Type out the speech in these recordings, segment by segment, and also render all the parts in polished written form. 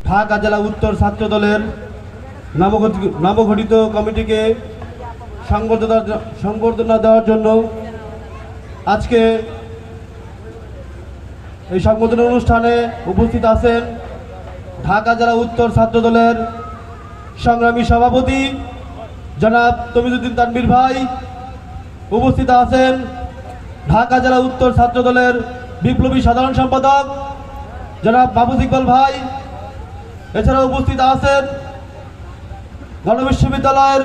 ঢাকা জেলা উত্তর ছাত্র দলের নবগঠিত কমিটিকে সংবর্ধনা দেওয়ার জন্য আজকে এই সংবর্ধনা অনুষ্ঠানে উপস্থিত আছেন ঢাকা জেলা উত্তর ছাত্র দলের সংগ্রামী সভাপতি জনাব তমিজউদ্দিন তানভীর ভাই। উপস্থিত আছেন ঢাকা জেলা উত্তর ছাত্র দলের বিপ্লবী সাধারণ সম্পাদক জনাব মাহফুজ ইকবাল ভাই। এছাড়াও উপস্থিত আছেন গণবিশ্ববিদ্যালয়ের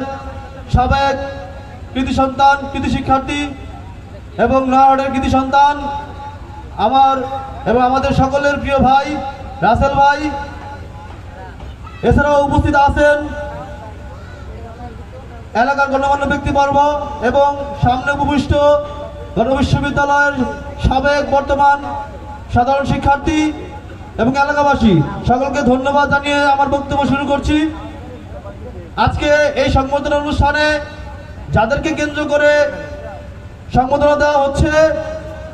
সাবেক কৃতি সন্তান, কৃতি শিক্ষার্থী এবং নয়ারহাটের কৃতি সন্তান আমাদের সকলের প্রিয় ভাই রাসেল ভাই। এছাড়াও উপস্থিত আছেন এলাকার গণ্যমান্য ব্যক্তিবর্গ এবং সামনে উপবিষ্ট গণবিশ্ববিদ্যালয়ের সাবেক বর্তমান সাধারণ শিক্ষার্থী এবং এলাকাবাসী। সকলকে ধন্যবাদ জানিয়ে আমার বক্তব্য শুরু করছি। আজকে এই সংবর্ধনা অনুষ্ঠানে যাদেরকে কেন্দ্র করে সংবর্ধনা দেওয়া হচ্ছে,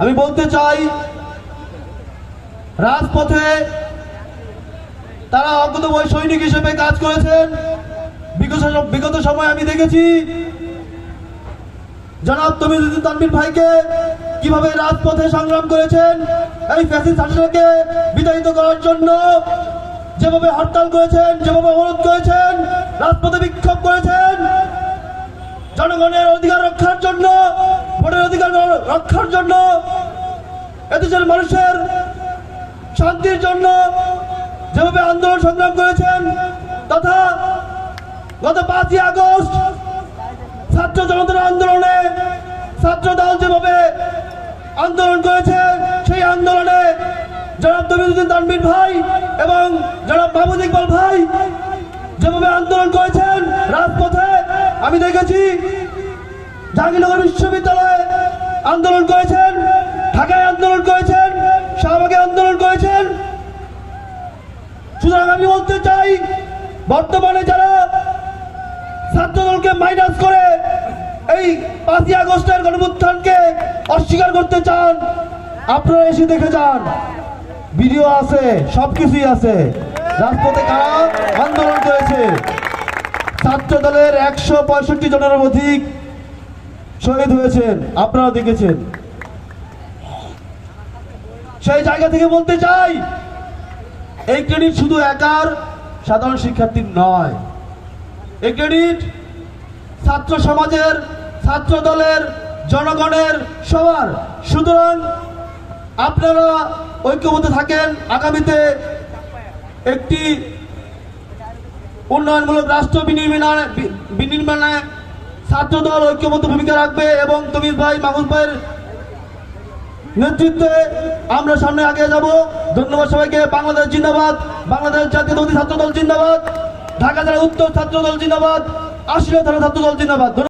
আমি বলতে চাই রাজপথে তারা অজ্ঞাতবয় সৈনিক হিসেবে কাজ করেছেন। বিগত সময় আমি দেখেছি জনাব তমিজউদ্দিন তানভীর ভাইকে কিভাবে রাজপথে সংগ্রাম করেছেন। এই ফ্যাসিস্ট শাসনকে বিতাড়িত করার জন্য যেভাবে হরতাল করেছেন, যেভাবে অবরোধ করেছেন, রাজপথে বিক্ষোভ করেছেন, জনগণের অধিকার রক্ষার জন্য, ভোটের অধিকার রক্ষার জন্য, এদেশের মানুষের শান্তির জন্য যেভাবে আন্দোলন সংগ্রাম করেছেন, তথা গত 5ই আগস্ট ছাত্র জনতার আন্দোলনে ছাত্রদল যেভাবে আন্দোলন করেছে, সেই আন্দোলনে জনাব তমিজউদ্দিন তানভীর ভাই এবং জনাব মাহফুজ ইকবাল ভাই যেভাবে আন্দোলন করেছেন রাজপথে, আমি দেখেছি জাহাঙ্গীরনগর বিশ্ববিদ্যালয়ে আন্দোলন করেছেন, ঢাকায় আন্দোলন করেছেন, শাহবাগে আন্দোলন করেছেন। সুতরাং আমি বলতে চাই, বর্তমানে যারা ছাত্রদলকে মাইনাস করে এই 5ই আগস্টের গণঅভ্যুত্থানকে অস্বীকার করতে চান, আপনারা এসে দেখে যান। ভিডিও আছে, সবকিছুই আছে। রাজপথে কারা আন্দোলন করেছে, ছাত্র দলের 165 জনের অধিক শহীদ হয়েছেন, আপনারা দেখেছেন। সেই জায়গা থেকে বলতে চাই, এই ক্রেডিট শুধু একার সাধারণ শিক্ষার্থীর নয়, এই ক্রেডিট ছাত্র সমাজের, ছাত্র দলের, জনগণের, সবার। সুতরাং আপনারা ঐক্যবদ্ধ থাকেন। আগামীতে একটি উন্নয়নমূলক রাষ্ট্র বিনির্মাণে ছাত্র দল ঐক্যবদ্ধ ভূমিকা রাখবে এবং তমিজ ভাই, মাহফুজ ভাইয়ের নেতৃত্বে আমরা সামনে এগিয়ে যাব। ধন্যবাদ সবাইকে। বাংলাদেশ জিন্দাবাদ, বাংলাদেশ জাতীয়তাবাদী ছাত্র দল জিন্দাবাদ, ঢাকা জেলা উত্তর ছাত্র দল জিন্দাবাদ, আশুলিয়া থানা ছাত্র দল জিন্দাবাদ।